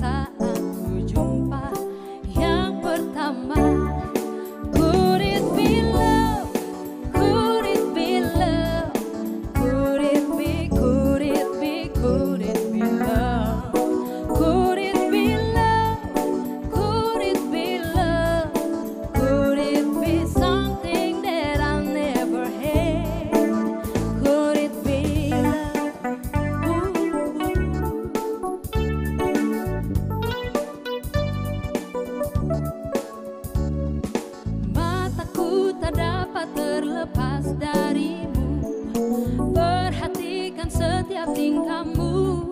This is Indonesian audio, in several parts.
saat ku jumpa yang pertama. Could it be love? Could it be love? Could it be, could it be, could it be love? Could it be love? Could it be love? Could it be something that I never had? Could it be love? Mataku tak dapat terlepas darimu, perhatikan setiap tingkahmu,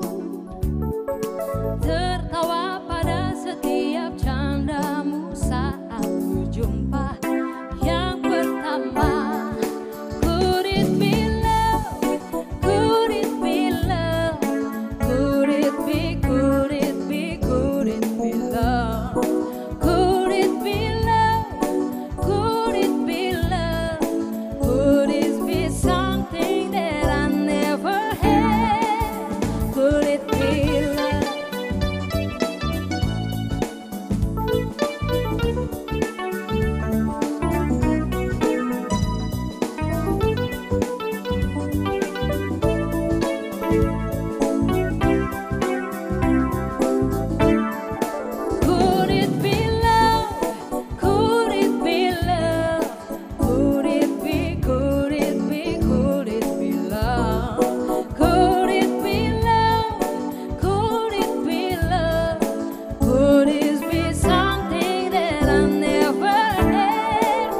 tertawa pada setiap candamu saat ku jumpa yang pertama. Could it be love? Could it be love? Could it be, could it be, could it be love? Could it be love? Could it be love? Could it be something that I never had? Could it be love? Could it be love? Could it be love? Could it be, could it be, could it be love? Could it be love? Could it be love? Could it be something that I never had?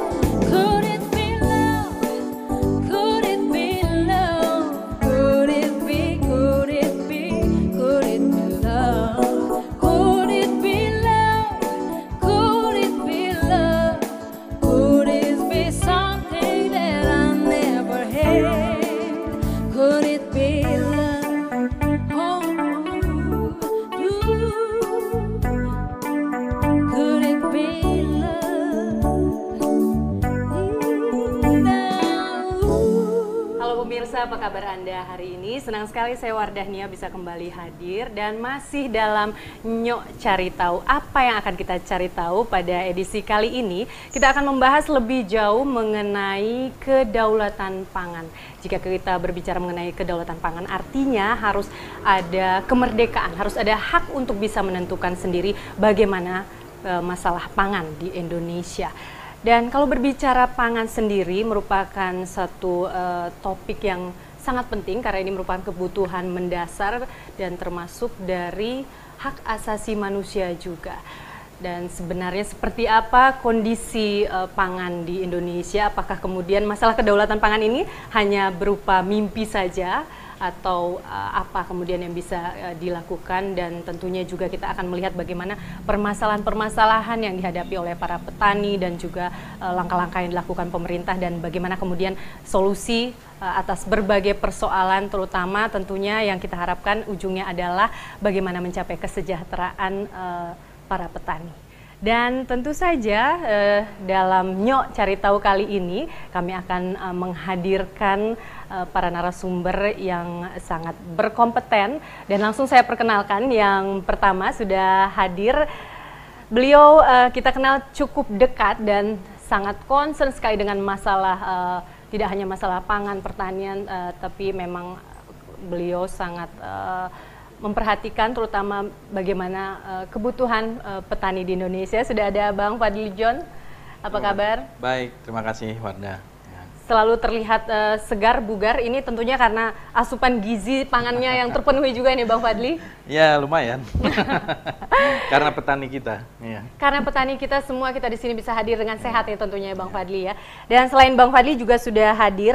Could it be love? Could it be love? Could it be, could it be, could it be love? Could it be love? Could it be love? Could it be something that I never had? Could it be love? Oh, could it be love? Halo pemirsa, apa kabar Anda hari ini? Senang sekali saya Wardah Nia bisa kembali hadir dan masih dalam Nyok Cari Tahu. Apa yang akan kita cari tahu pada edisi kali ini? Kita akan membahas lebih jauh mengenai kedaulatan pangan. Jika kita berbicara mengenai kedaulatan pangan, artinya harus ada kemerdekaan, harus ada hak untuk bisa menentukan sendiri bagaimana masalah pangan di Indonesia. Dan kalau berbicara pangan sendiri merupakan satu topik yang sangat penting karena ini merupakan kebutuhan mendasar dan termasuk dari hak asasi manusia juga. Dan sebenarnya seperti apa kondisi pangan di Indonesia? Apakah kemudian masalah kedaulatan pangan ini hanya berupa mimpi saja? Atau apa kemudian yang bisa dilakukan, dan tentunya juga kita akan melihat bagaimana permasalahan-permasalahan yang dihadapi oleh para petani dan juga langkah-langkah yang dilakukan pemerintah dan bagaimana kemudian solusi atas berbagai persoalan, terutama tentunya yang kita harapkan ujungnya adalah bagaimana mencapai kesejahteraan para petani. Dan tentu saja dalam Nyok Cari Tahu kali ini kami akan menghadirkan para narasumber yang sangat berkompeten, dan langsung saya perkenalkan yang pertama sudah hadir. Beliau kita kenal cukup dekat dan sangat concern sekali dengan masalah tidak hanya masalah pangan pertanian, tapi memang beliau sangat memperhatikan terutama bagaimana kebutuhan petani di Indonesia. Sudah ada Bang Fadli John, apa kabar? Baik, terima kasih Wardah. Selalu terlihat segar, bugar, ini tentunya karena asupan gizi pangannya yang terpenuhi juga nih Bang Fadli? Ya lumayan, karena petani kita. Ya. Karena petani kita semua, kita di sini bisa hadir dengan sehat ya tentunya ya Bang Fadli ya. Dan selain Bang Fadli juga sudah hadir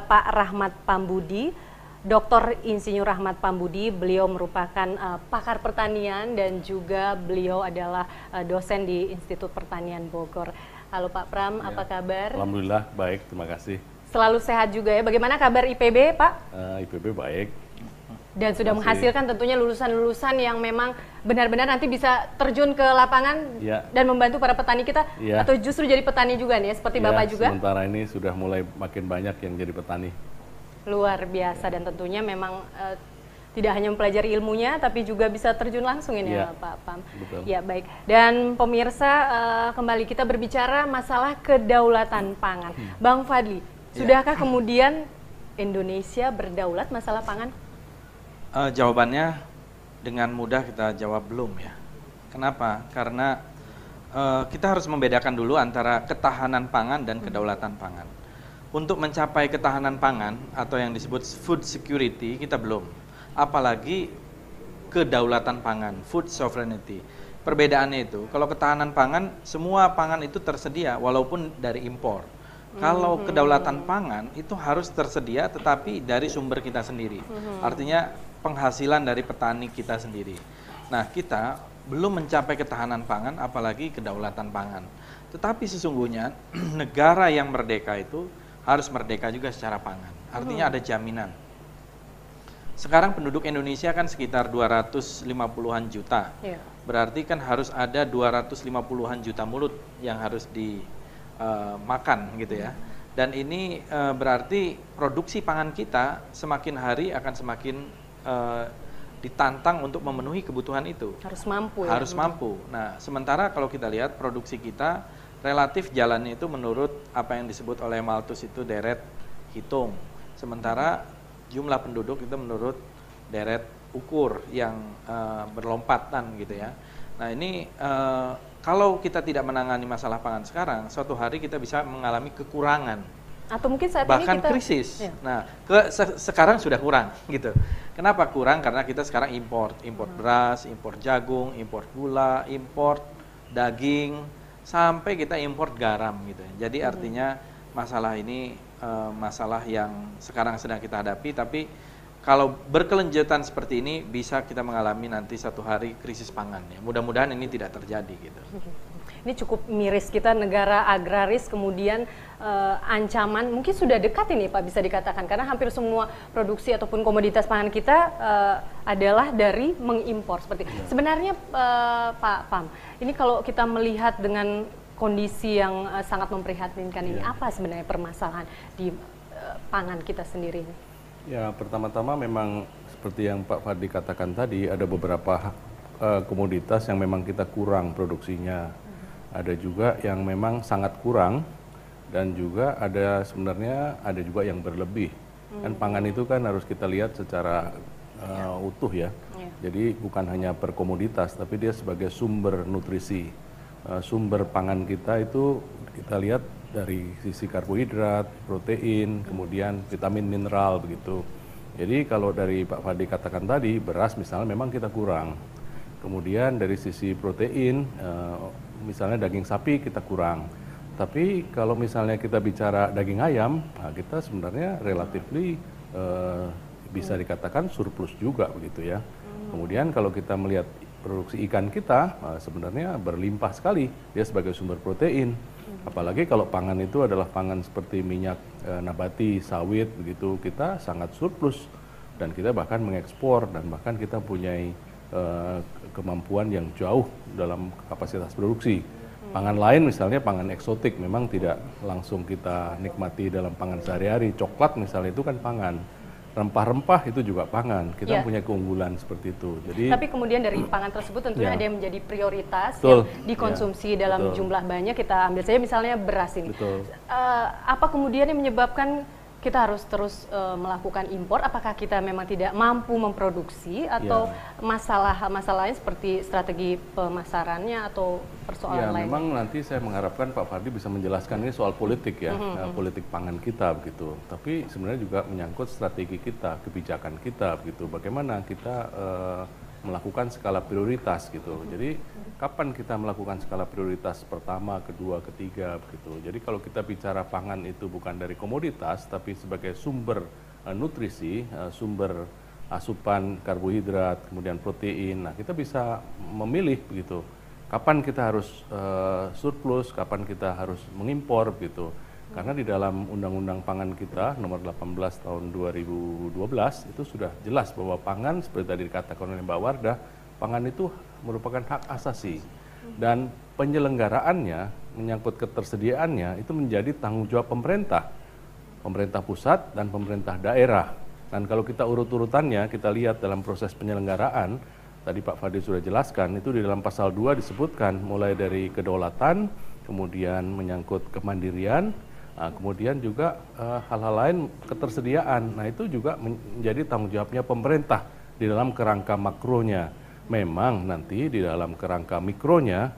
Pak Rahmat Pambudi, Dr. Insinyur Rahmat Pambudi. Beliau merupakan pakar pertanian dan juga beliau adalah dosen di Institut Pertanian Bogor. Halo Pak Pram, apa kabar? Alhamdulillah baik, terima kasih. Selalu sehat juga ya. Bagaimana kabar IPB Pak? IPB baik. Dan sudah menghasilkan tentunya lulusan-lulusan yang memang benar-benar nanti bisa terjun ke lapangan dan membantu para petani kita, atau justru jadi petani juga nih, seperti Bapak juga? Sementara ini sudah mulai makin banyak yang jadi petani. Luar biasa, dan tentunya memang tidak hanya mempelajari ilmunya, tapi juga bisa terjun langsung ini Iya, ya Pak Pam. betul. Ya baik. Dan pemirsa, kembali kita berbicara masalah kedaulatan pangan. Bang Fadli, sudahkah kemudian Indonesia berdaulat masalah pangan? Jawabannya dengan mudah kita jawab belum ya. Kenapa? Karena kita harus membedakan dulu antara ketahanan pangan dan kedaulatan pangan. Untuk mencapai ketahanan pangan atau yang disebut food security kita belum. Apalagi kedaulatan pangan, food sovereignty. Perbedaannya itu, kalau ketahanan pangan, semua pangan itu tersedia walaupun dari impor. Kalau kedaulatan pangan itu harus tersedia tetapi dari sumber kita sendiri. Artinya penghasilan dari petani kita sendiri. Nah, kita belum mencapai ketahanan pangan apalagi kedaulatan pangan. Tetapi sesungguhnya negara yang merdeka itu harus merdeka juga secara pangan. Artinya ada jaminan. Sekarang penduduk Indonesia kan sekitar 250-an juta. Iya. Berarti kan harus ada 250-an juta mulut yang harus dimakan gitu ya. Dan ini berarti produksi pangan kita semakin hari akan semakin ditantang untuk memenuhi kebutuhan itu. Harus mampu ya? Harus mampu. Nah, sementara kalau kita lihat produksi kita relatif jalannya itu menurut apa yang disebut oleh Malthus itu deret hitung. Sementara jumlah penduduk itu menurut deret ukur yang berlompatan gitu ya. Nah, ini kalau kita tidak menangani masalah pangan sekarang, suatu hari kita bisa mengalami kekurangan. Atau mungkin saat Bahkan ini kita krisis. Ya. Nah, sekarang sudah kurang gitu. Kenapa kurang? Karena kita sekarang import beras, import jagung, import gula, import daging, sampai kita import garam gitu. Jadi artinya masalah ini masalah yang sekarang sedang kita hadapi, tapi kalau berkelanjutan seperti ini bisa kita mengalami nanti satu hari krisis pangan ya. Mudah-mudahan ini tidak terjadi gitu. Ini cukup miris, kita negara agraris, kemudian ancaman mungkin sudah dekat ini Pak bisa dikatakan, karena hampir semua produksi ataupun komoditas pangan kita adalah dari mengimpor seperti. Sebenarnya Pak Pam, ini kalau kita melihat dengan kondisi yang sangat memprihatinkan ini, apa sebenarnya permasalahan di pangan kita sendiri ini? Ya, pertama-tama memang seperti yang Pak Fadli katakan tadi, ada beberapa komoditas yang memang kita kurang produksinya. Ada juga yang memang sangat kurang, dan juga ada sebenarnya ada juga yang berlebih. Kan pangan itu kan harus kita lihat secara utuh ya. Jadi bukan hanya per komoditas, tapi dia sebagai sumber nutrisi. Sumber pangan kita itu kita lihat dari sisi karbohidrat, protein, kemudian vitamin, mineral begitu. Jadi kalau dari Pak Fadli katakan tadi, beras misalnya memang kita kurang. Kemudian dari sisi protein, misalnya daging sapi kita kurang. Tapi kalau misalnya kita bicara daging ayam, nah kita sebenarnya relatifly bisa dikatakan surplus juga begitu ya. Kemudian kalau kita melihat produksi ikan kita, sebenarnya berlimpah sekali dia sebagai sumber protein. Apalagi kalau pangan itu adalah pangan seperti minyak nabati, sawit begitu, kita sangat surplus dan kita bahkan mengekspor dan bahkan kita punya kemampuan yang jauh dalam kapasitas produksi. Pangan lain misalnya pangan eksotik memang tidak langsung kita nikmati dalam pangan sehari-hari. Coklat misalnya itu kan pangan. Rempah-rempah itu juga pangan. Kita punya keunggulan seperti itu. Jadi tapi kemudian dari pangan tersebut tentunya ada yang menjadi prioritas Betul. yang dikonsumsi dalam Betul. jumlah banyak. Kita ambil saja misalnya beras ini. Betul. Apa kemudian yang menyebabkan kita harus terus melakukan impor? Apakah kita memang tidak mampu memproduksi atau masalah lain seperti strategi pemasarannya atau persoalan lain? Memang nanti saya mengharapkan Pak Fadli bisa menjelaskan ini soal politik ya, politik pangan kita begitu. Tapi sebenarnya juga menyangkut strategi kita, kebijakan kita begitu. Bagaimana kita melakukan skala prioritas gitu. Jadi kapan kita melakukan skala prioritas pertama, kedua, ketiga begitu. Jadi kalau kita bicara pangan itu bukan dari komoditas tapi sebagai sumber nutrisi, sumber asupan karbohidrat, kemudian protein. Nah, kita bisa memilih begitu. Kapan kita harus surplus, kapan kita harus mengimpor begitu. Karena di dalam Undang-Undang Pangan kita nomor 18 tahun 2012 itu sudah jelas bahwa pangan seperti tadi dikatakan oleh Mbak Wardah, pangan itu merupakan hak asasi dan penyelenggaraannya menyangkut ketersediaannya itu menjadi tanggung jawab pemerintah pusat dan pemerintah daerah. Dan kalau kita urut-urutannya, kita lihat dalam proses penyelenggaraan, tadi Pak Fadil sudah jelaskan, itu di dalam pasal 2 disebutkan mulai dari kedaulatan, kemudian menyangkut kemandirian, kemudian juga hal-hal lain ketersediaan. Nah itu juga menjadi tanggung jawabnya pemerintah di dalam kerangka makronya. Memang nanti di dalam kerangka mikronya,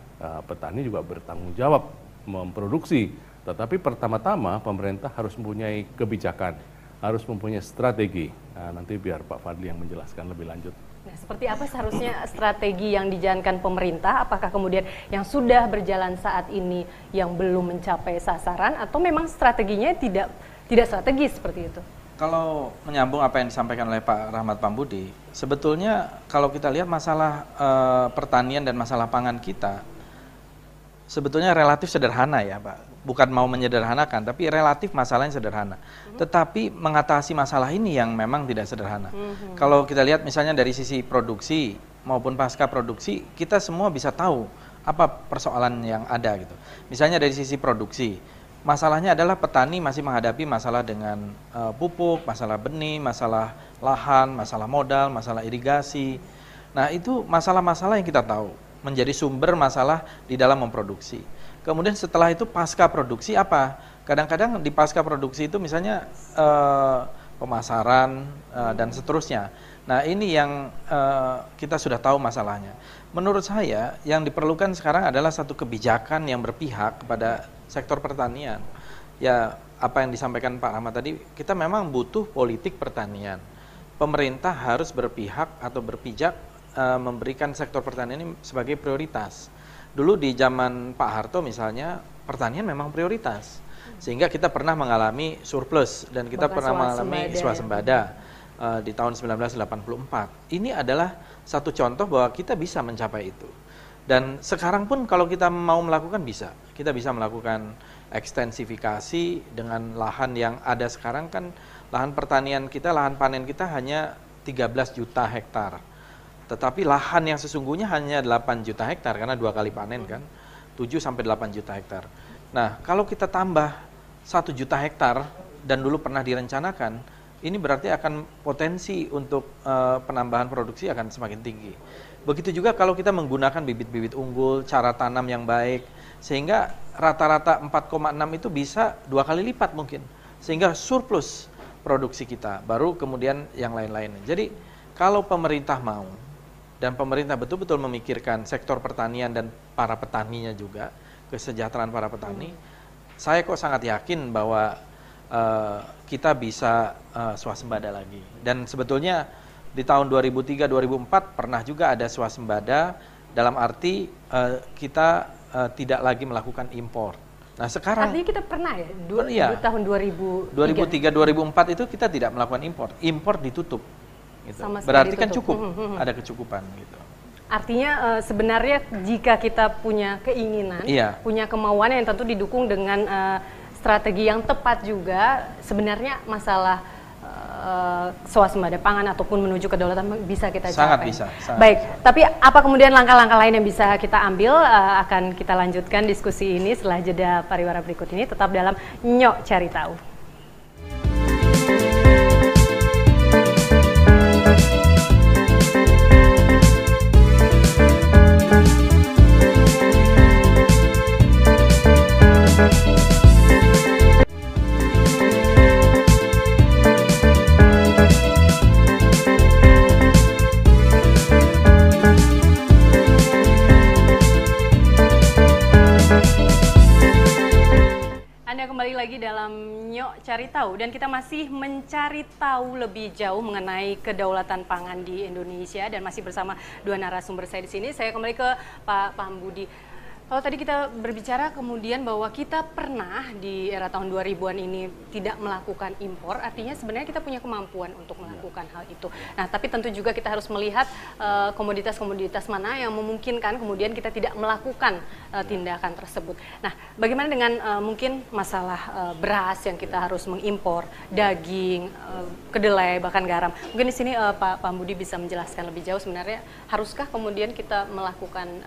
petani juga bertanggung jawab memproduksi. Tetapi pertama-tama pemerintah harus mempunyai kebijakan, harus mempunyai strategi. Nah, nanti biar Pak Fadli yang menjelaskan lebih lanjut. Nah, seperti apa seharusnya strategi yang dijalankan pemerintah? Apakah kemudian yang sudah berjalan saat ini yang belum mencapai sasaran, atau memang strateginya tidak strategis seperti itu? Kalau menyambung apa yang disampaikan oleh Pak Rahmat Pambudi, sebetulnya kalau kita lihat masalah pertanian dan masalah pangan kita, sebetulnya relatif sederhana ya Pak. Bukan mau menyederhanakan, tapi relatif masalahnya sederhana. Tetapi mengatasi masalah ini yang memang tidak sederhana. Kalau kita lihat misalnya dari sisi produksi maupun pasca produksi, kita semua bisa tahu apa persoalan yang ada gitu. Misalnya dari sisi produksi, masalahnya adalah petani masih menghadapi masalah dengan pupuk, masalah benih, masalah lahan, masalah modal, masalah irigasi. Nah itu masalah-masalah yang kita tahu menjadi sumber masalah di dalam memproduksi. Kemudian setelah itu pasca produksi apa? Kadang-kadang di pasca produksi itu misalnya pemasaran dan seterusnya. Nah ini yang kita sudah tahu masalahnya. Menurut saya yang diperlukan sekarang adalah satu kebijakan yang berpihak kepada sektor pertanian. Ya apa yang disampaikan Pak Rahmat tadi, kita memang butuh politik pertanian. Pemerintah harus berpihak atau berpijak memberikan sektor pertanian ini sebagai prioritas. Dulu di zaman Pak Harto misalnya, pertanian memang prioritas. Sehingga kita pernah mengalami surplus dan kita pernah mengalami swasembada di tahun 1984. Ini adalah satu contoh bahwa kita bisa mencapai itu. Dan sekarang pun kalau kita mau melakukan bisa. Kita bisa melakukan ekstensifikasi dengan lahan yang ada sekarang kan, lahan pertanian kita, lahan panen kita hanya 13 juta hektar. Tetapi lahan yang sesungguhnya hanya 8 juta hektar karena 2 kali panen kan, 7 sampai 8 juta hektar. Nah, kalau kita tambah 1 juta hektar dan dulu pernah direncanakan, ini berarti akan potensi untuk penambahan produksi akan semakin tinggi. Begitu juga kalau kita menggunakan bibit-bibit unggul, cara tanam yang baik, sehingga rata-rata 4,6 itu bisa 2 kali lipat mungkin. Sehingga surplus produksi kita, baru kemudian yang lain-lainnya. Jadi kalau pemerintah mau, dan pemerintah betul-betul memikirkan sektor pertanian dan para petaninya juga, kesejahteraan para petani, saya kok sangat yakin bahwa kita bisa swasembada lagi. Dan sebetulnya di tahun 2003-2004 pernah juga ada swasembada, dalam arti kita tidak lagi melakukan impor. Nah sekarang artinya kita pernah ya, tahun 2003-2004 itu kita tidak melakukan impor ditutup. Gitu. Berarti kan cukup, ada kecukupan gitu. Artinya sebenarnya jika kita punya keinginan, punya kemauan yang tentu didukung dengan strategi yang tepat juga, sebenarnya masalah swasembada pangan ataupun menuju kedaulatan bisa kita capai. Sangat bisa. Baik, tapi apa kemudian langkah-langkah lain yang bisa kita ambil? Akan kita lanjutkan diskusi ini setelah jeda pariwara berikut ini. Tetap dalam Nyok Cari Tahu. Kembali lagi dalam Nyok Cari Tahu, dan kita masih mencari tahu lebih jauh mengenai kedaulatan pangan di Indonesia, dan masih bersama dua narasumber saya di sini. Saya kembali ke Pak Pambudi. Kalau tadi kita berbicara kemudian bahwa kita pernah di era tahun 2000-an ini tidak melakukan impor, artinya sebenarnya kita punya kemampuan untuk melakukan hal itu. Nah, tapi tentu juga kita harus melihat komoditas-komoditas mana yang memungkinkan kemudian kita tidak melakukan tindakan tersebut. Nah, bagaimana dengan mungkin masalah beras yang kita harus mengimpor, daging, kedelai, bahkan garam. Mungkin di sini Pak Pambudi bisa menjelaskan lebih jauh sebenarnya haruskah kemudian kita melakukan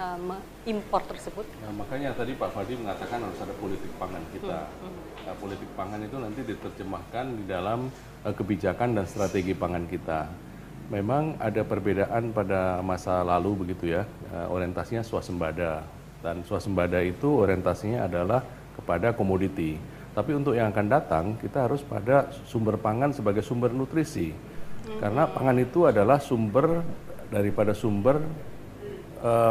impor tersebut? Nah, makanya tadi Pak Fadi mengatakan harus ada politik pangan kita. Nah, politik pangan itu nanti diterjemahkan di dalam kebijakan dan strategi pangan kita. Memang ada perbedaan pada masa lalu begitu ya, orientasinya swasembada. Dan swasembada itu orientasinya adalah kepada komoditi. Tapi untuk yang akan datang, kita harus pada sumber pangan sebagai sumber nutrisi. Karena pangan itu adalah sumber daripada sumber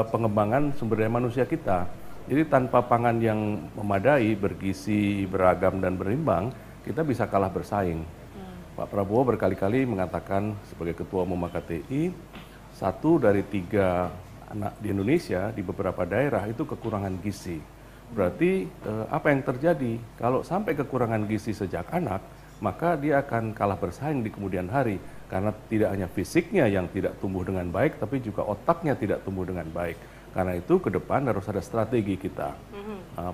pengembangan sumber daya manusia kita. Jadi tanpa pangan yang memadai, bergizi, beragam, dan berimbang, kita bisa kalah bersaing. Pak Prabowo berkali-kali mengatakan sebagai Ketua Umum KTI, 1 dari 3 anak di Indonesia di beberapa daerah itu kekurangan gizi. Berarti apa yang terjadi? Kalau sampai kekurangan gizi sejak anak, maka dia akan kalah bersaing di kemudian hari. Karena tidak hanya fisiknya yang tidak tumbuh dengan baik, tapi juga otaknya tidak tumbuh dengan baik. Karena itu ke depan harus ada strategi kita.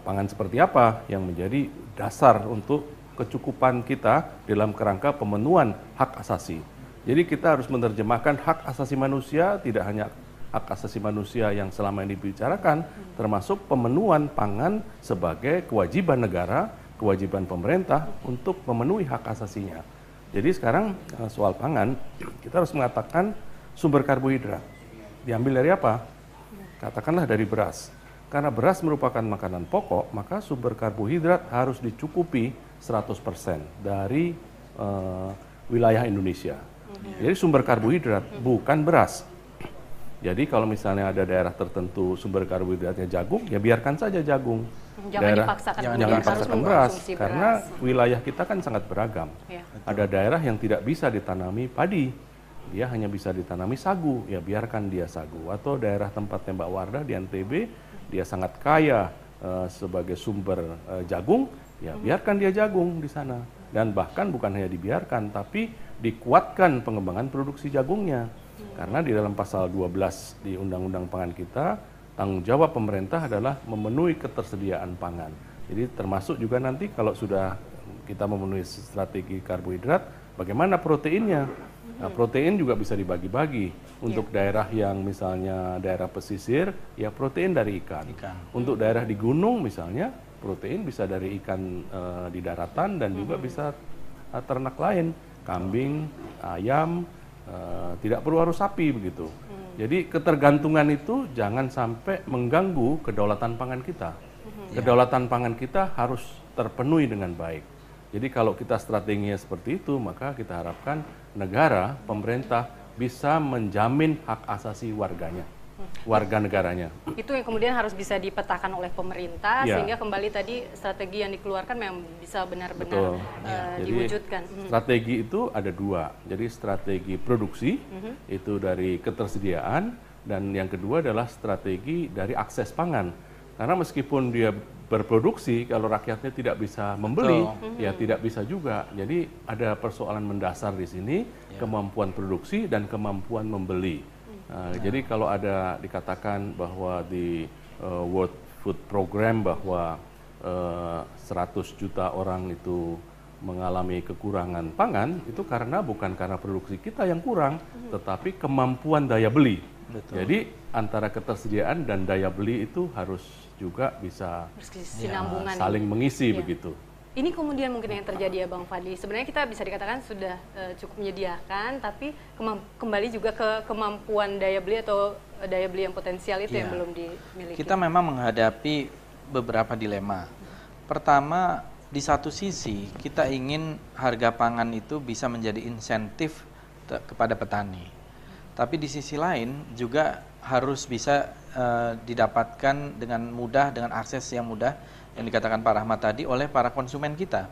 Pangan seperti apa yang menjadi dasar untuk kecukupan kita dalam kerangka pemenuhan hak asasi. Jadi kita harus menerjemahkan hak asasi manusia, tidak hanya hak asasi manusia yang selama ini dibicarakan, termasuk pemenuhan pangan sebagai kewajiban negara, kewajiban pemerintah untuk memenuhi hak asasinya. Jadi sekarang soal pangan, kita harus mengatakan sumber karbohidrat. Diambil dari apa? Katakanlah dari beras. Karena beras merupakan makanan pokok, maka sumber karbohidrat harus dicukupi 100% dari wilayah Indonesia. Jadi sumber karbohidrat bukan beras. Jadi kalau misalnya ada daerah tertentu sumber karbohidratnya jagung, ya biarkan saja jagung. Jangan dipaksakan beras, karena wilayah kita kan sangat beragam. Ya. Ada daerah yang tidak bisa ditanami padi, dia hanya bisa ditanami sagu, ya biarkan dia sagu. Atau daerah tempatnya Mbak Wardah di NTB, dia sangat kaya sebagai sumber jagung, ya biarkan dia jagung di sana. Dan bahkan bukan hanya dibiarkan, tapi dikuatkan pengembangan produksi jagungnya. Karena di dalam pasal 12 di Undang-Undang Pangan kita, tanggung jawab pemerintah adalah memenuhi ketersediaan pangan. Jadi termasuk juga nanti kalau sudah kita memenuhi strategi karbohidrat, bagaimana proteinnya? Nah, protein juga bisa dibagi-bagi. Untuk daerah yang misalnya daerah pesisir, ya protein dari ikan. Untuk daerah di gunung misalnya, protein bisa dari ikan di daratan dan juga bisa ternak lain, kambing, ayam, tidak perlu harus sapi begitu. Jadi ketergantungan itu jangan sampai mengganggu kedaulatan pangan kita. Kedaulatan pangan kita harus terpenuhi dengan baik. Jadi kalau kita strateginya seperti itu, maka kita harapkan negara, pemerintah bisa menjamin hak asasi warganya, warga negaranya. Itu yang kemudian harus bisa dipetakan oleh pemerintah, Ya. sehingga kembali tadi strategi yang dikeluarkan memang bisa benar-benar diwujudkan. Jadi strategi itu ada 2. Jadi strategi produksi itu dari ketersediaan, dan yang kedua adalah strategi dari akses pangan. Karena meskipun dia berproduksi, kalau rakyatnya tidak bisa membeli, ya tidak bisa juga. Jadi ada persoalan mendasar di sini, kemampuan produksi dan kemampuan membeli. Jadi kalau ada dikatakan bahwa di World Food Program bahwa 100 juta orang itu mengalami kekurangan pangan, itu bukan karena produksi kita yang kurang, tetapi kemampuan daya beli. Jadi antara ketersediaan dan daya beli itu harus juga bisa saling mengisi begitu. Ini kemudian mungkin yang terjadi ya Bang Fadli. Sebenarnya kita bisa dikatakan sudah cukup menyediakan, tapi kembali juga ke kemampuan daya beli atau daya beli yang potensial itu yang belum dimiliki. Kita memang menghadapi beberapa dilema. Pertama, di satu sisi kita ingin harga pangan itu bisa menjadi insentif kepada petani. Tapi di sisi lain juga harus bisa didapatkan dengan mudah, dengan akses yang mudah yang dikatakan Pak Rahmat tadi oleh para konsumen kita.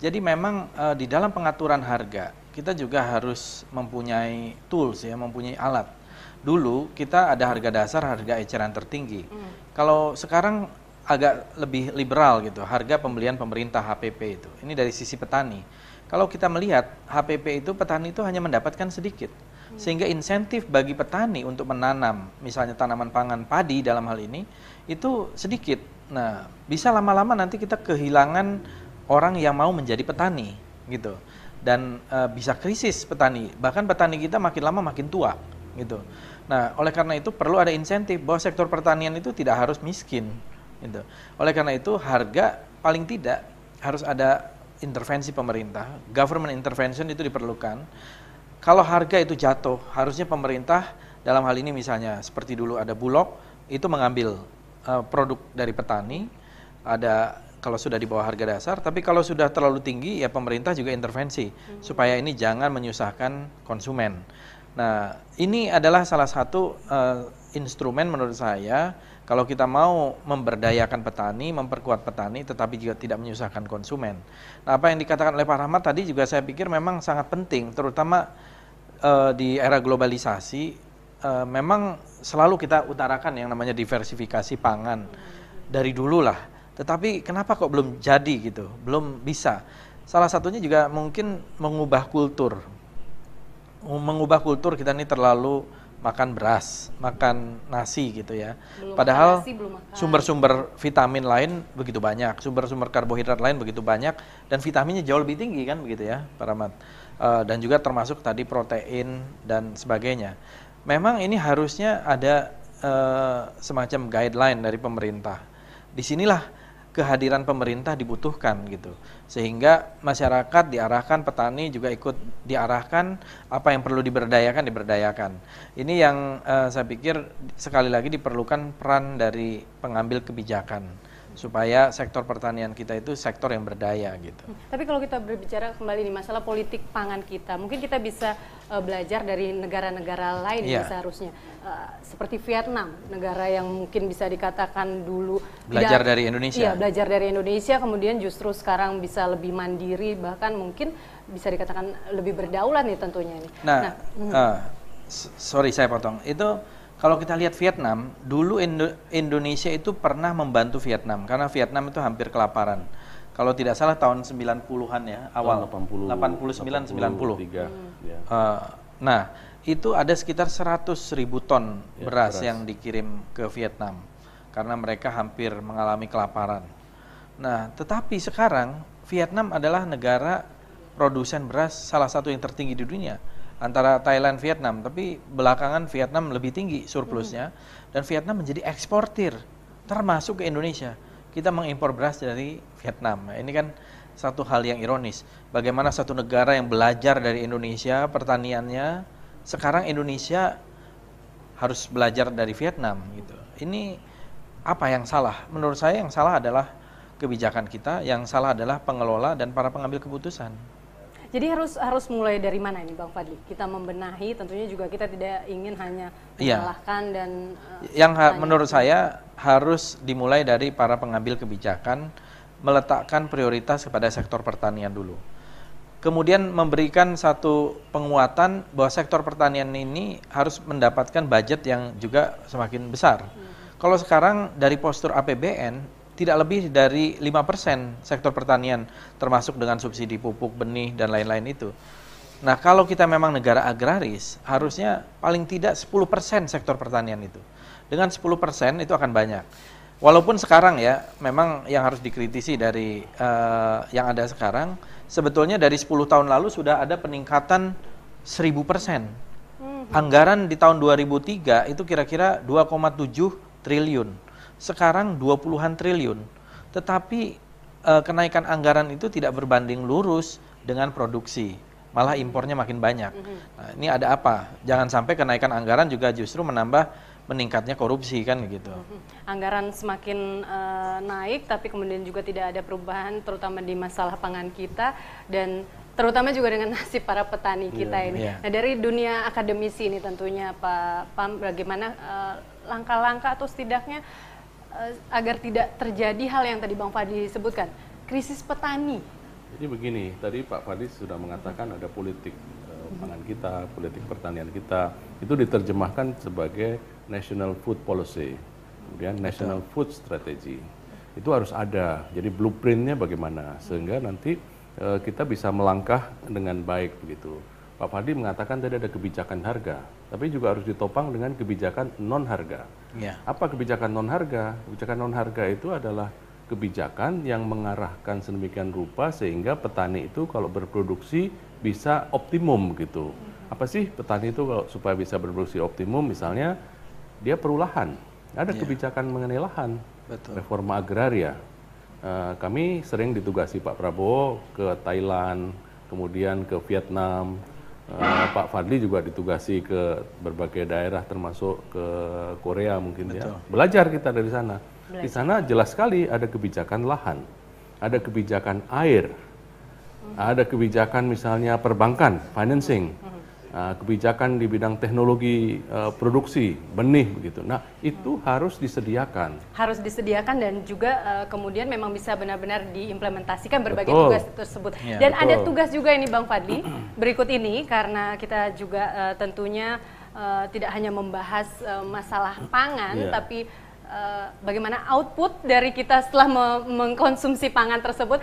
Jadi memang di dalam pengaturan harga kita juga harus mempunyai tools ya, mempunyai alat. Dulu kita ada harga dasar, harga eceran tertinggi. Kalau sekarang agak lebih liberal gitu, harga pembelian pemerintah HPP itu. Ini dari sisi petani. Kalau kita melihat HPP itu petani itu hanya mendapatkan sedikit. Sehingga insentif bagi petani untuk menanam misalnya tanaman pangan padi dalam hal ini itu sedikit. Nah, bisa lama-lama nanti kita kehilangan orang yang mau menjadi petani gitu. Dan bisa krisis petani. Bahkan petani kita makin lama makin tua gitu. Nah, oleh karena itu perlu ada insentif bahwa sektor pertanian itu tidak harus miskin, gitu. Oleh karena itu harga paling tidak harus ada intervensi pemerintah, government intervention itu diperlukan. Kalau harga itu jatuh, harusnya pemerintah dalam hal ini misalnya seperti dulu ada Bulog itu mengambil produk dari petani, ada kalau sudah di bawah harga dasar, tapi kalau sudah terlalu tinggi ya pemerintah juga intervensi supaya ini jangan menyusahkan konsumen. Nah, ini adalah salah satu instrumen menurut saya kalau kita mau memberdayakan petani, memperkuat petani, tetapi juga tidak menyusahkan konsumen. Nah, apa yang dikatakan oleh Pak Rahmat tadi juga saya pikir memang sangat penting, terutama di era globalisasi, memang selalu kita utarakan yang namanya diversifikasi pangan dari dulu lah. Tetapi kenapa kok belum jadi gitu, belum bisa? Salah satunya juga mungkin mengubah kultur. Mengubah kultur kita ini terlalu makan beras, makan nasi gitu ya. Padahal sumber-sumber vitamin lain begitu banyak, sumber-sumber karbohidrat lain begitu banyak, dan vitaminnya jauh lebih tinggi kan begitu ya, Pak Rahmat. Dan juga termasuk tadi protein dan sebagainya. Memang ini harusnya ada semacam guideline dari pemerintah. Disinilah kehadiran pemerintah dibutuhkan gitu, sehingga masyarakat diarahkan, petani juga ikut diarahkan, apa yang perlu diberdayakan. Ini yang saya pikir sekali lagi diperlukan peran dari pengambil kebijakan supaya sektor pertanian kita itu sektor yang berdaya gitu. Tapi kalau kita berbicara kembali nih masalah politik pangan kita, mungkin kita bisa belajar dari negara-negara lain yang seharusnya seperti Vietnam, negara yang mungkin bisa dikatakan dulu belajar dari Indonesia. Iya, belajar dari Indonesia, kemudian justru sekarang bisa lebih mandiri, bahkan mungkin bisa dikatakan lebih berdaulat nih tentunya nih. Sorry saya potong. Itu kalau kita lihat Vietnam, dulu Indonesia itu pernah membantu Vietnam karena Vietnam itu hampir kelaparan. Kalau tidak salah tahun 90-an ya, awal 89 90. Nah, itu ada sekitar 100.000 ton beras yang dikirim ke Vietnam karena mereka hampir mengalami kelaparan. Nah, tetapi sekarang Vietnam adalah negara produsen beras salah satu yang tertinggi di dunia antara Thailand, Vietnam, tapi belakangan Vietnam lebih tinggi surplusnya dan Vietnam menjadi eksportir termasuk ke Indonesia. Kita mengimpor beras dari Vietnam. Nah, ini kan satu hal yang ironis. Bagaimana satu negara yang belajar dari Indonesia pertaniannya, sekarang Indonesia harus belajar dari Vietnam gitu. Ini apa yang salah? Menurut saya yang salah adalah kebijakan kita, yang salah adalah pengelola dan para pengambil keputusan. Jadi harus mulai dari mana ini Bang Fadli? Kita membenahi, tentunya juga kita tidak ingin hanya menyalahkan dan yang menurut saya harus dimulai dari para pengambil kebijakan, meletakkan prioritas kepada sektor pertanian dulu. Kemudian memberikan satu penguatan bahwa sektor pertanian ini harus mendapatkan budget yang juga semakin besar. Kalau sekarang dari postur APBN tidak lebih dari 5% sektor pertanian termasuk dengan subsidi pupuk, benih dan lain-lain itu. Nah, kalau kita memang negara agraris, harusnya paling tidak 10% sektor pertanian itu. Dengan 10% itu akan banyak. Walaupun sekarang ya, memang yang harus dikritisi dari yang ada sekarang, sebetulnya dari 10 tahun lalu sudah ada peningkatan 1000%. Anggaran di tahun 2003 itu kira-kira 2,7 triliun. Sekarang 20-an triliun. Tetapi kenaikan anggaran itu tidak berbanding lurus dengan produksi. Malah impornya makin banyak. Nah, ini ada apa? Jangan sampai kenaikan anggaran juga justru menambah meningkatnya korupsi kan gitu. Anggaran semakin naik tapi kemudian juga tidak ada perubahan terutama di masalah pangan kita dan terutama juga dengan nasib para petani kita ini. Nah, dari dunia akademisi ini tentunya Pak Pam, bagaimana langkah-langkah atau setidaknya agar tidak terjadi hal yang tadi Bang Fadli sebutkan, krisis petani. Jadi begini, tadi Pak Fadli sudah mengatakan ada politik pangan kita, politik pertanian kita, itu diterjemahkan sebagai National Food Policy, kemudian National Food Strategy. Itu harus ada, jadi blueprintnya bagaimana, sehingga nanti kita bisa melangkah dengan baik begitu. Pak Fadli mengatakan tadi ada kebijakan harga, tapi juga harus ditopang dengan kebijakan non-harga. Apa kebijakan non-harga? Kebijakan non-harga itu adalah kebijakan yang mengarahkan sedemikian rupa sehingga petani itu kalau berproduksi bisa optimum gitu. Apa sih petani itu kalau supaya bisa berproduksi optimum? Misalnya dia perlu lahan, ada kebijakan mengenai lahan, reforma agraria. Kami sering ditugasi Pak Prabowo ke Thailand, kemudian ke Vietnam. Pak Fadli juga ditugasi ke berbagai daerah termasuk ke Korea mungkin ya. Belajar kita dari sana. Di sana jelas sekali ada kebijakan lahan, ada kebijakan air, ada kebijakan misalnya perbankan, financing, kebijakan di bidang teknologi produksi, benih begitu. Nah, itu harus disediakan. Harus disediakan dan juga kemudian memang bisa benar-benar diimplementasikan berbagai tugas tersebut. Dan ada tugas juga ini Bang Fadli berikut ini, karena kita juga tentunya tidak hanya membahas masalah pangan, tapi bagaimana output dari kita setelah mengkonsumsi pangan tersebut.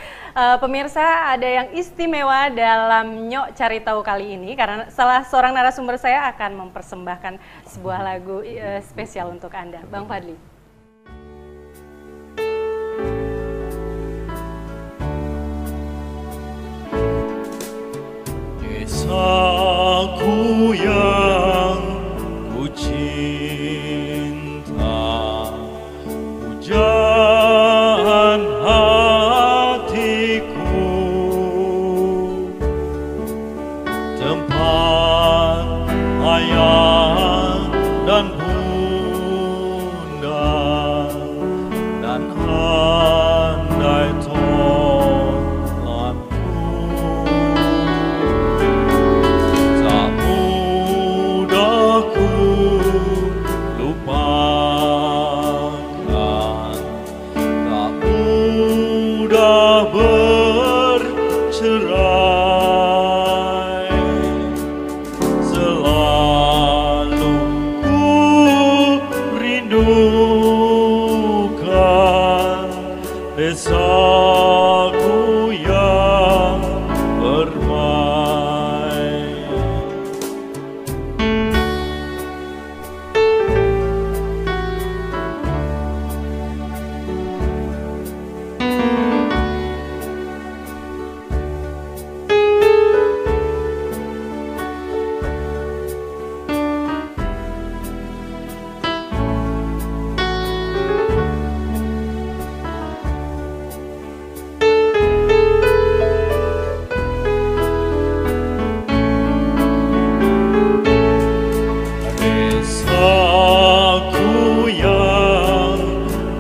Pemirsa, ada yang istimewa dalam Nyok Cari Tahu kali ini, karena salah seorang narasumber saya akan mempersembahkan sebuah lagu spesial untuk Anda. Bang Fadli. Desaku yang ku cinta, pujaan hatiku, tempat ayah dan bunda, dan handai tolatku. Tak mudah ku lupakan, tak mudah bercerai. Selalu ku rindukan desaku yang permai. Desaku yang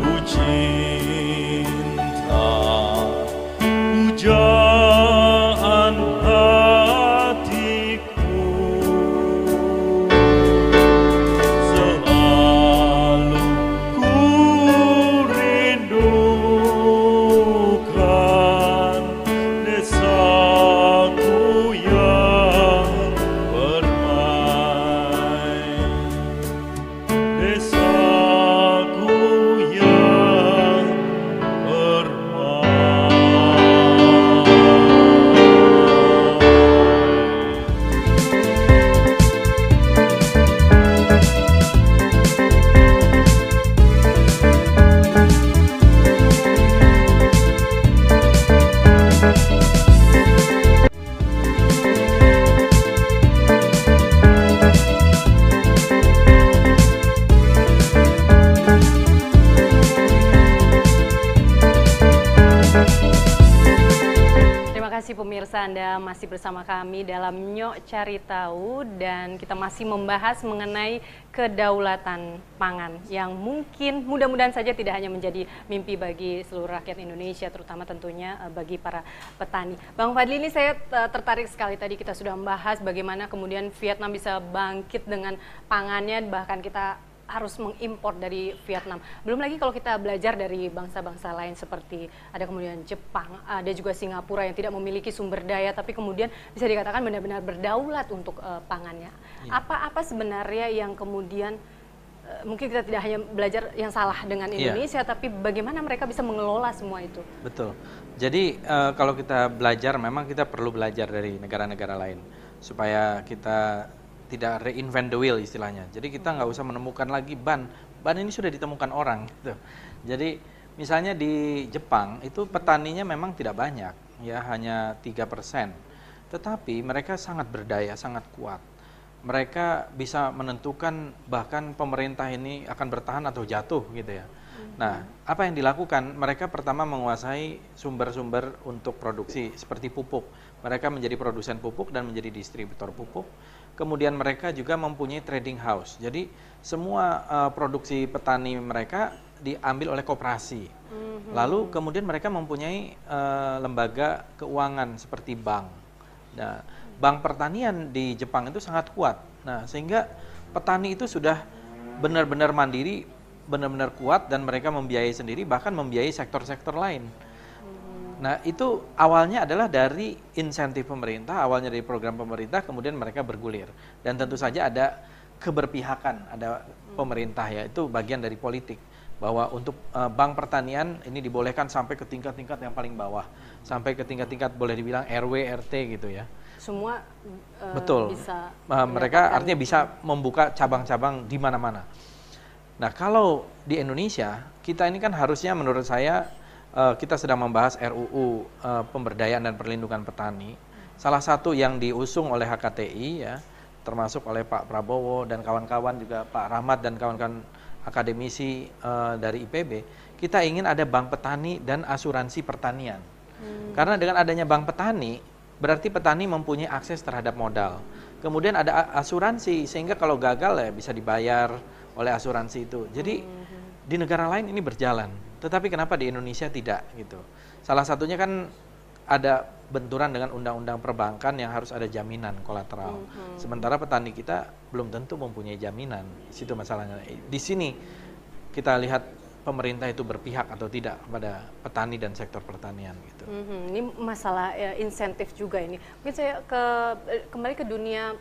ku cinta, pujaan hatiku, selalu ku rindukan desaku yang permai. Desaku yang permai. Terima kasih pemirsa, Anda masih bersama kami dalam Nyok Cari Tahu, dan kita masih membahas mengenai kedaulatan pangan yang mungkin mudah-mudahan saja tidak hanya menjadi mimpi bagi seluruh rakyat Indonesia, terutama tentunya bagi para petani. Bang Fadli, ini saya tertarik sekali, tadi kita sudah membahas bagaimana kemudian Vietnam bisa bangkit dengan pangannya, bahkan kita harus mengimpor dari Vietnam. Belum lagi kalau kita belajar dari bangsa-bangsa lain seperti ada kemudian Jepang, ada juga Singapura yang tidak memiliki sumber daya tapi kemudian bisa dikatakan benar-benar berdaulat untuk pangannya. Apa sebenarnya yang kemudian mungkin kita tidak hanya belajar yang salah dengan Indonesia, tapi bagaimana mereka bisa mengelola semua itu? Betul. Jadi kalau kita belajar, memang kita perlu belajar dari negara-negara lain supaya kita tidak reinvent the wheel istilahnya. Jadi kita nggak usah menemukan lagi ban ini sudah ditemukan orang gitu. Jadi misalnya di Jepang itu petaninya memang tidak banyak, ya hanya 3%. tetapi mereka sangat berdaya, sangat kuat. Mereka bisa menentukan bahkan pemerintah ini akan bertahan atau jatuh gitu ya. Nah, apa yang dilakukan? Mereka pertama menguasai sumber-sumber untuk produksi seperti pupuk. Mereka menjadi produsen pupuk dan menjadi distributor pupuk. Kemudian mereka juga mempunyai trading house. Jadi semua produksi petani mereka diambil oleh koperasi. Lalu kemudian mereka mempunyai lembaga keuangan seperti bank. Nah, bank pertanian di Jepang itu sangat kuat. Nah, sehingga petani itu sudah benar-benar mandiri, benar-benar kuat, dan mereka membiayai sendiri, bahkan membiayai sektor-sektor lain. Nah, itu awalnya adalah dari insentif pemerintah, awalnya dari program pemerintah, kemudian mereka bergulir. Dan tentu saja ada keberpihakan, ada pemerintah ya, itu bagian dari politik. Bahwa untuk bank pertanian ini dibolehkan sampai ke tingkat-tingkat yang paling bawah. Sampai ke tingkat-tingkat boleh dibilang RW, RT gitu ya. Semua Betul. bisa Mereka artinya bisa membuka cabang-cabang di mana-mana. Nah, kalau di Indonesia, kita ini kan harusnya menurut saya kita sedang membahas RUU pemberdayaan dan perlindungan petani. Salah satu yang diusung oleh HKTI ya, termasuk oleh Pak Prabowo dan kawan-kawan, juga Pak Rahmat dan kawan-kawan akademisi dari IPB, kita ingin ada bank petani dan asuransi pertanian. Karena dengan adanya bank petani, berarti petani mempunyai akses terhadap modal. Kemudian ada asuransi, sehingga kalau gagal ya bisa dibayar oleh asuransi itu. Jadi di negara lain ini berjalan, tetapi kenapa di Indonesia tidak gitu? Salah satunya kan ada benturan dengan undang-undang perbankan yang harus ada jaminan kolateral. Sementara petani kita belum tentu mempunyai jaminan. Di situ masalahnya. Di sini kita lihat pemerintah itu berpihak atau tidak kepada petani dan sektor pertanian gitu. Ini masalah insentif juga ini. Mungkin saya kembali ke dunia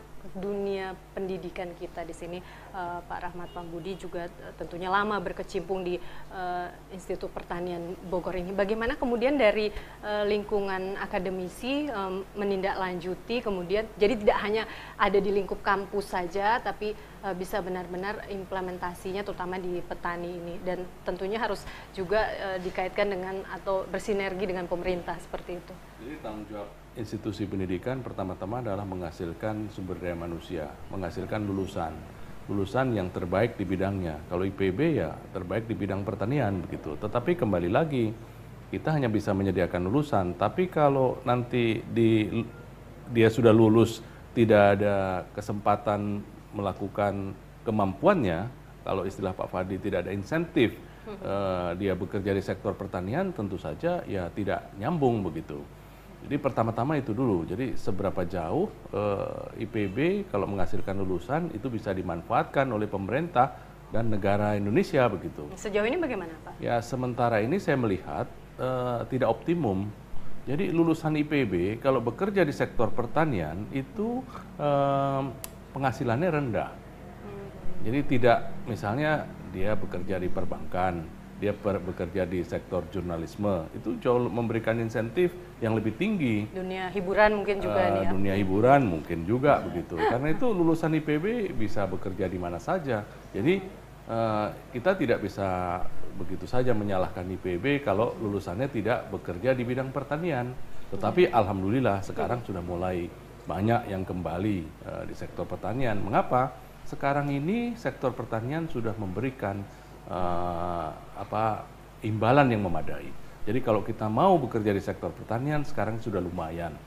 pendidikan kita di sini. Pak Rahmat Pambudi juga tentunya lama berkecimpung di Institut Pertanian Bogor ini. Bagaimana kemudian dari lingkungan akademisi menindaklanjuti kemudian, jadi tidak hanya ada di lingkup kampus saja, tapi bisa benar-benar implementasinya terutama di petani ini, dan tentunya harus juga dikaitkan dengan atau bersinergi dengan pemerintah seperti itu. Jadi tanggung jawab institusi pendidikan pertama-tama adalah menghasilkan sumber daya manusia, menghasilkan lulusan yang terbaik di bidangnya. Kalau IPB ya terbaik di bidang pertanian begitu. Tetapi kembali lagi, kita hanya bisa menyediakan lulusan, tapi kalau nanti dia sudah lulus tidak ada kesempatan melakukan kemampuannya, kalau istilah Pak Fadli tidak ada insentif dia bekerja di sektor pertanian, tentu saja ya tidak nyambung begitu. Jadi pertama-tama itu dulu, jadi seberapa jauh IPB kalau menghasilkan lulusan itu bisa dimanfaatkan oleh pemerintah dan negara Indonesia begitu. Sejauh ini bagaimana Pak? Ya sementara ini saya melihat tidak optimum. Jadi lulusan IPB kalau bekerja di sektor pertanian itu penghasilannya rendah. Jadi tidak, misalnya dia bekerja di perbankan, dia bekerja di sektor jurnalisme, itu jauh memberikan insentif yang lebih tinggi. Dunia hiburan mungkin juga nih ya. Dunia hiburan mungkin juga begitu. Karena itu lulusan IPB bisa bekerja di mana saja. Jadi kita tidak bisa begitu saja menyalahkan IPB kalau lulusannya tidak bekerja di bidang pertanian. Tetapi alhamdulillah sekarang sudah mulai banyak yang kembali di sektor pertanian. Mengapa? Sekarang ini sektor pertanian sudah memberikan imbalan yang memadai. Jadi kalau kita mau bekerja di sektor pertanian sekarang sudah lumayan.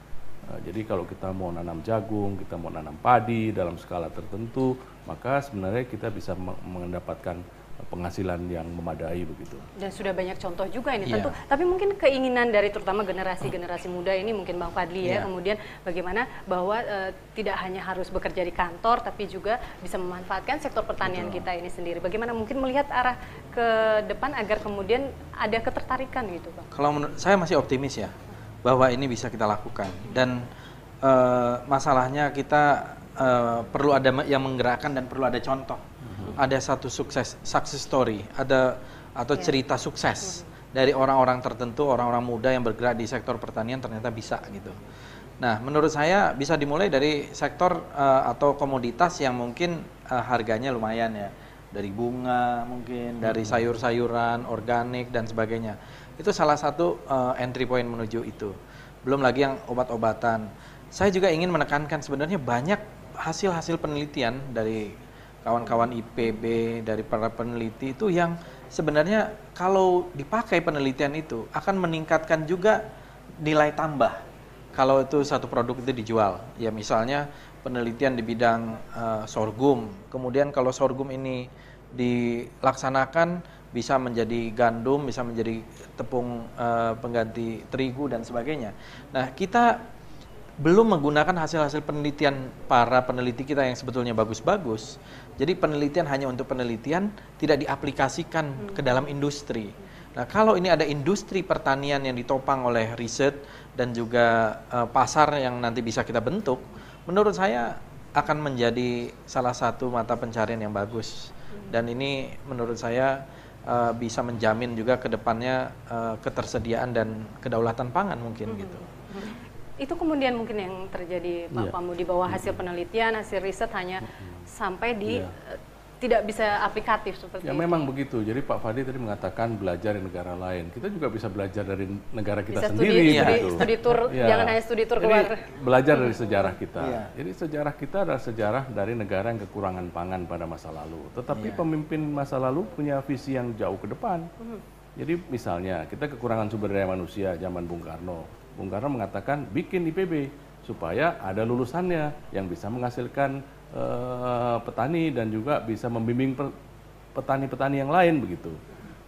Jadi kalau kita mau nanam jagung, kita mau nanam padi dalam skala tertentu, maka sebenarnya kita bisa mendapatkan penghasilan yang memadai begitu. Dan sudah banyak contoh juga ini Iya. tentu. Tapi mungkin keinginan dari terutama generasi muda ini, mungkin Bang Fadli ya, Iya. kemudian bagaimana bahwa tidak hanya harus bekerja di kantor, tapi juga bisa memanfaatkan sektor pertanian kita ini sendiri. Bagaimana mungkin melihat arah ke depan agar kemudian ada ketertarikan gitu Bang? Kalau menurut saya masih optimis ya bahwa ini bisa kita lakukan, dan masalahnya kita perlu ada yang menggerakkan dan perlu ada contoh. Ada satu success story, atau cerita sukses dari orang-orang tertentu, orang-orang muda yang bergerak di sektor pertanian ternyata bisa gitu. Nah, menurut saya bisa dimulai dari sektor atau komoditas yang mungkin harganya lumayan ya, dari bunga mungkin, dari sayur-sayuran, organik dan sebagainya. Itu salah satu entry point menuju itu. Belum lagi yang obat-obatan. saya juga ingin menekankan sebenarnya banyak hasil-hasil penelitian dari kawan-kawan IPB, dari para peneliti itu yang sebenarnya kalau dipakai penelitian itu akan meningkatkan juga nilai tambah kalau itu satu produk itu dijual. Ya misalnya penelitian di bidang sorghum, kemudian kalau sorghum ini dilaksanakan bisa menjadi gandum, bisa menjadi tepung pengganti terigu dan sebagainya. Nah, kita belum menggunakan hasil-hasil penelitian para peneliti kita yang sebetulnya bagus-bagus. Jadi penelitian hanya untuk penelitian, tidak diaplikasikan ke dalam industri. Nah, kalau ini ada industri pertanian yang ditopang oleh riset dan juga pasar yang nanti bisa kita bentuk, menurut saya akan menjadi salah satu mata pencarian yang bagus. Dan ini menurut saya bisa menjamin juga ke depannya ketersediaan dan kedaulatan pangan mungkin gitu. Itu kemudian mungkin yang terjadi Pak Pamu di bawah hasil penelitian, hasil riset hanya sampai di tidak bisa aplikatif seperti Ya itu. memang begitu. Jadi Pak Fadi tadi mengatakan belajar di negara lain. Kita juga bisa belajar dari negara kita Bisa sendiri. studi tur, jangan hanya studi tur Jadi, keluar. belajar dari sejarah kita. Iya. Jadi sejarah kita adalah sejarah dari negara yang kekurangan pangan pada masa lalu. Tetapi pemimpin masa lalu punya visi yang jauh ke depan. Jadi misalnya kita kekurangan sumber daya manusia zaman Bung Karno. Bung Karno mengatakan bikin IPB supaya ada lulusannya yang bisa menghasilkan petani dan juga bisa membimbing petani-petani yang lain begitu.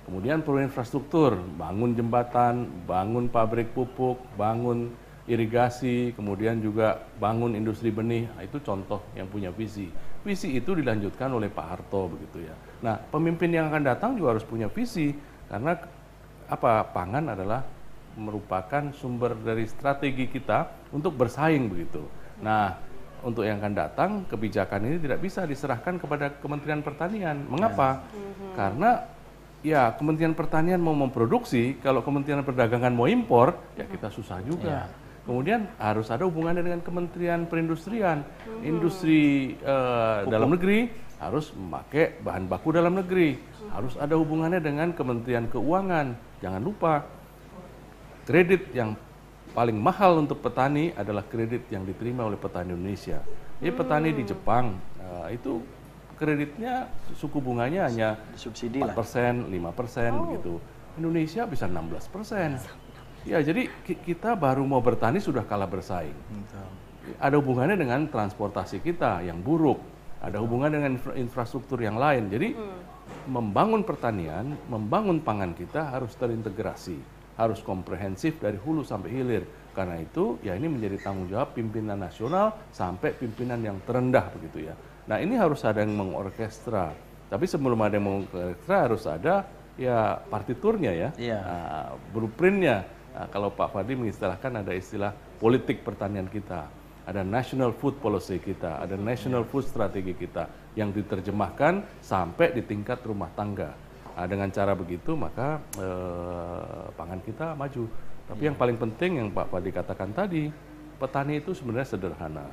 Kemudian perlu infrastruktur, bangun jembatan, bangun pabrik pupuk, bangun irigasi, kemudian juga bangun industri benih. Nah, itu contoh yang punya visi. Visi itu dilanjutkan oleh Pak Harto begitu ya. Nah, pemimpin yang akan datang juga harus punya visi karena apa? Pangan adalah merupakan sumber dari strategi kita untuk bersaing begitu. Nah, untuk yang akan datang, kebijakan ini tidak bisa diserahkan kepada Kementerian Pertanian. Mengapa? Karena ya Kementerian Pertanian mau memproduksi, kalau Kementerian Perdagangan mau impor, ya kita susah juga. Kemudian harus ada hubungannya dengan Kementerian Perindustrian. Industri dalam negeri harus memakai bahan baku dalam negeri. Harus ada hubungannya dengan Kementerian Keuangan. Jangan lupa, kredit yang paling mahal untuk petani adalah kredit yang diterima oleh petani Indonesia. Jadi petani di Jepang itu kreditnya suku bunganya hanya Subsidi 4%, 5% begitu. Indonesia bisa 16%. Ya, jadi kita baru mau bertani sudah kalah bersaing. Ada hubungannya dengan transportasi kita yang buruk. Ada hubungan dengan infrastruktur yang lain. Jadi membangun pertanian, membangun pangan kita harus terintegrasi. Harus komprehensif dari hulu sampai hilir. Karena itu ya ini menjadi tanggung jawab pimpinan nasional sampai pimpinan yang terendah begitu ya. Nah, ini harus ada yang mengorkestra. Tapi sebelum ada yang mengorkestra harus ada ya partiturnya ya. Blueprintnya. Nah, kalau Pak Fadi mengistilahkan ada istilah politik pertanian kita. Ada national food policy kita, ada national food strategi kita yang diterjemahkan sampai di tingkat rumah tangga. Nah, dengan cara begitu maka pangan kita maju. Tapi yang paling penting yang Pak Fadi katakan tadi, petani itu sebenarnya sederhana.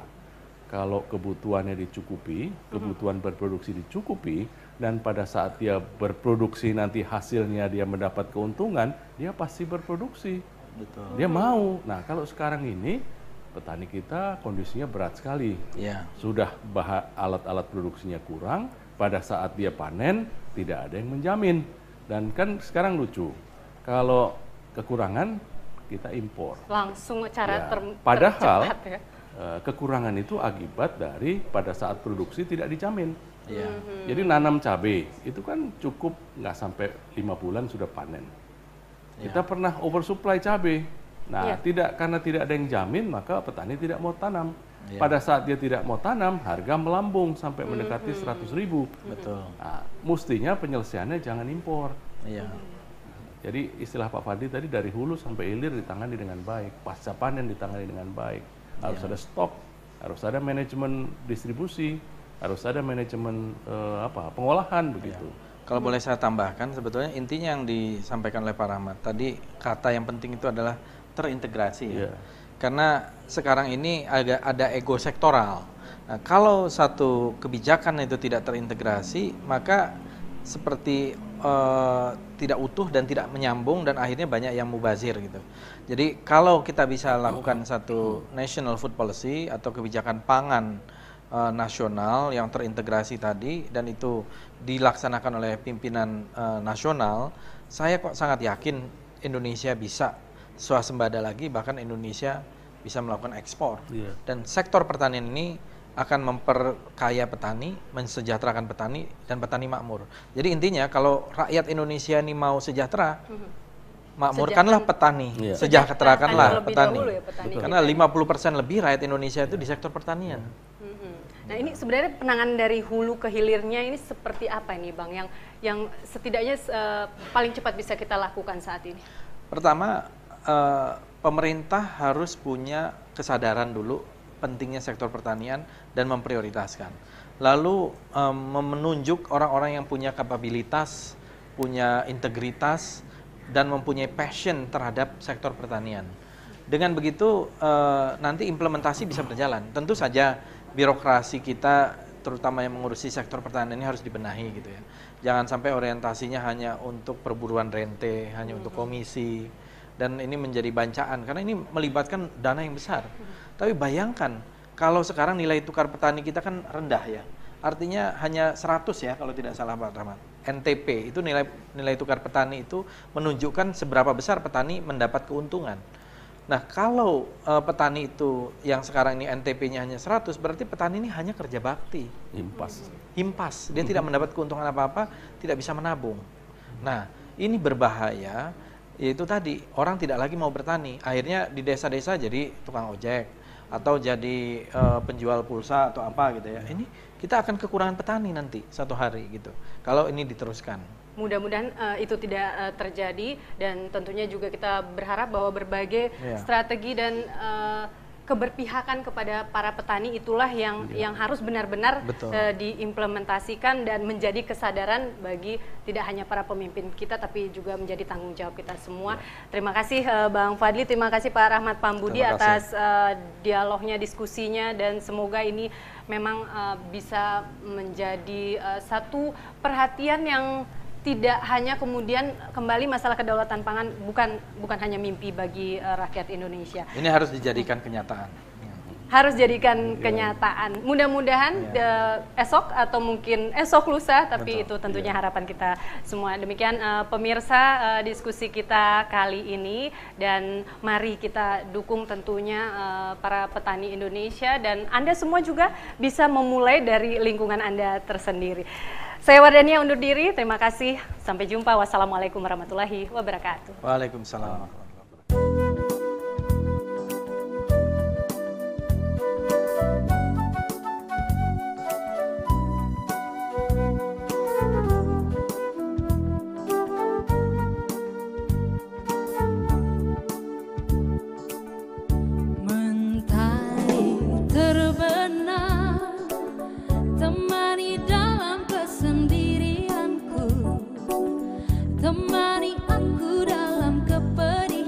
Kalau kebutuhannya dicukupi, kebutuhan berproduksi dicukupi, dan pada saat dia berproduksi nanti hasilnya dia mendapat keuntungan, dia pasti berproduksi. Betul. Dia mau. Nah, kalau sekarang ini petani kita kondisinya berat sekali. Sudah alat-alat produksinya kurang, pada saat dia panen tidak ada yang menjamin. Dan kan sekarang lucu, kalau kekurangan kita impor. Langsung cara Padahal tercepat ya. Kekurangan itu akibat dari pada saat produksi tidak dijamin. Jadi nanam cabai itu kan cukup nggak sampai 5 bulan sudah panen. Kita pernah oversupply cabai. Nah, karena tidak ada yang jamin maka petani tidak mau tanam. Pada saat dia tidak mau tanam, harga melambung sampai mendekati 100.000. Betul. Nah, mestinya penyelesaiannya jangan impor. Jadi istilah Pak Fadi tadi dari hulu sampai hilir ditangani dengan baik, pasca panen ditangani dengan baik. Harus ada stok, harus ada manajemen distribusi, harus ada manajemen pengolahan begitu. Kalau boleh saya tambahkan, sebetulnya intinya yang disampaikan oleh Pak Rahmat tadi, kata yang penting itu adalah terintegrasi ya. Karena sekarang ini ada ego sektoral. Nah, kalau satu kebijakan itu tidak terintegrasi, maka seperti tidak utuh dan tidak menyambung dan akhirnya banyak yang mubazir gitu. Jadi kalau kita bisa lakukan satu national food policy atau kebijakan pangan nasional yang terintegrasi tadi dan itu dilaksanakan oleh pimpinan nasional, saya kok sangat yakin Indonesia bisa swasembada lagi, bahkan Indonesia bisa melakukan ekspor. Dan sektor pertanian ini akan memperkaya petani, mensejahterakan petani, dan petani makmur. Jadi intinya kalau rakyat Indonesia ini mau sejahtera, makmurkanlah petani, sejahterakanlah petani. Karena 50% lebih rakyat Indonesia itu di sektor pertanian. Nah ini sebenarnya penanganan dari hulu ke hilirnya ini seperti apa ini Bang, yang setidaknya paling cepat bisa kita lakukan saat ini? Pertama, pemerintah harus punya kesadaran dulu pentingnya sektor pertanian dan memprioritaskan. Lalu menunjuk orang-orang yang punya kapabilitas, punya integritas, dan mempunyai passion terhadap sektor pertanian. Dengan begitu nanti implementasi bisa berjalan. Tentu saja birokrasi kita, terutama yang mengurusi sektor pertanian ini harus dibenahi gitu ya. Jangan sampai orientasinya hanya untuk perburuan rente, hanya untuk komisi, dan ini menjadi bancaan karena ini melibatkan dana yang besar. Tapi bayangkan kalau sekarang nilai tukar petani kita kan rendah ya. Artinya hanya 100 ya kalau tidak salah Pak Rahmat. NTP itu nilai tukar petani itu menunjukkan seberapa besar petani mendapat keuntungan. Nah, kalau petani itu yang sekarang ini NTP-nya hanya 100, berarti petani ini hanya kerja bakti. Himpas. Dia tidak mendapat keuntungan apa-apa, tidak bisa menabung. Nah, ini berbahaya. Yaitu tadi, orang tidak lagi mau bertani. Akhirnya di desa-desa jadi tukang ojek atau jadi penjual pulsa atau apa gitu ya. Ini kita akan kekurangan petani nanti satu hari gitu. Kalau ini diteruskan. Mudah-mudahan itu tidak terjadi dan tentunya juga kita berharap bahwa berbagai strategi dan keberpihakan kepada para petani itulah yang harus benar-benar diimplementasikan dan menjadi kesadaran bagi tidak hanya para pemimpin kita tapi juga menjadi tanggung jawab kita semua. Terima kasih Bang Fadli, terima kasih Pak Rahmat Pambudi atas dialognya, diskusinya, dan semoga ini memang bisa menjadi satu perhatian yang tidak hanya kemudian kembali masalah kedaulatan pangan bukan hanya mimpi bagi rakyat Indonesia. Ini harus dijadikan kenyataan. Harus jadikan kenyataan. Mudah-mudahan esok atau mungkin esok lusa, tapi itu tentunya harapan kita semua. Demikian pemirsa diskusi kita kali ini, dan mari kita dukung tentunya para petani Indonesia, dan Anda semua juga bisa memulai dari lingkungan Anda tersendiri. Saya Wardania undur diri, terima kasih. Sampai jumpa. Wassalamualaikum warahmatullahi wabarakatuh. Waalaikumsalam. Mentari terbenam, temani dalam kesendirianku, temani aku dalam kepedihan.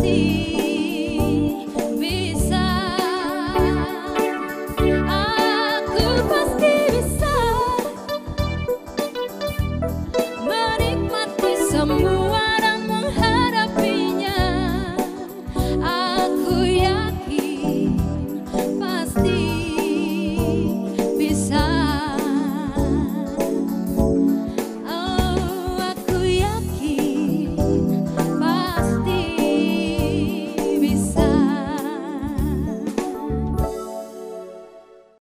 hati.